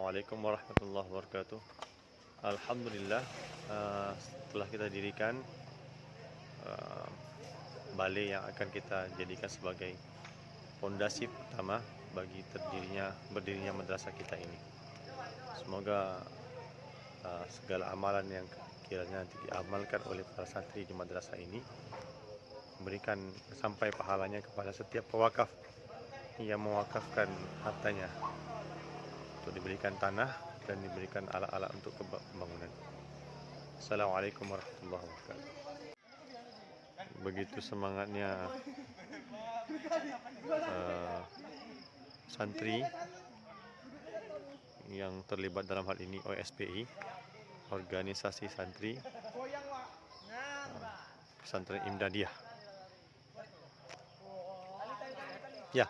Assalamualaikum warahmatullahi wabarakatuh. Alhamdulillah, setelah kita dirikan uh, balai yang akan kita jadikan sebagai fondasi pertama bagi berdirinya madrasah kita ini. Semoga segala amalan yang kiranya nanti diamalkan oleh para santri di madrasah ini memberikan sampai pahalanya kepada setiap pewakaf yang mewakafkan hartanya untuk diberikan tanah dan diberikan alat-alat untuk pembangunan. Assalamualaikum warahmatullahi wabarakatuh. Begitu semangatnya santri yang terlibat dalam hal ini OSPI, organisasi santri pesantren Imdadiyah. Ya.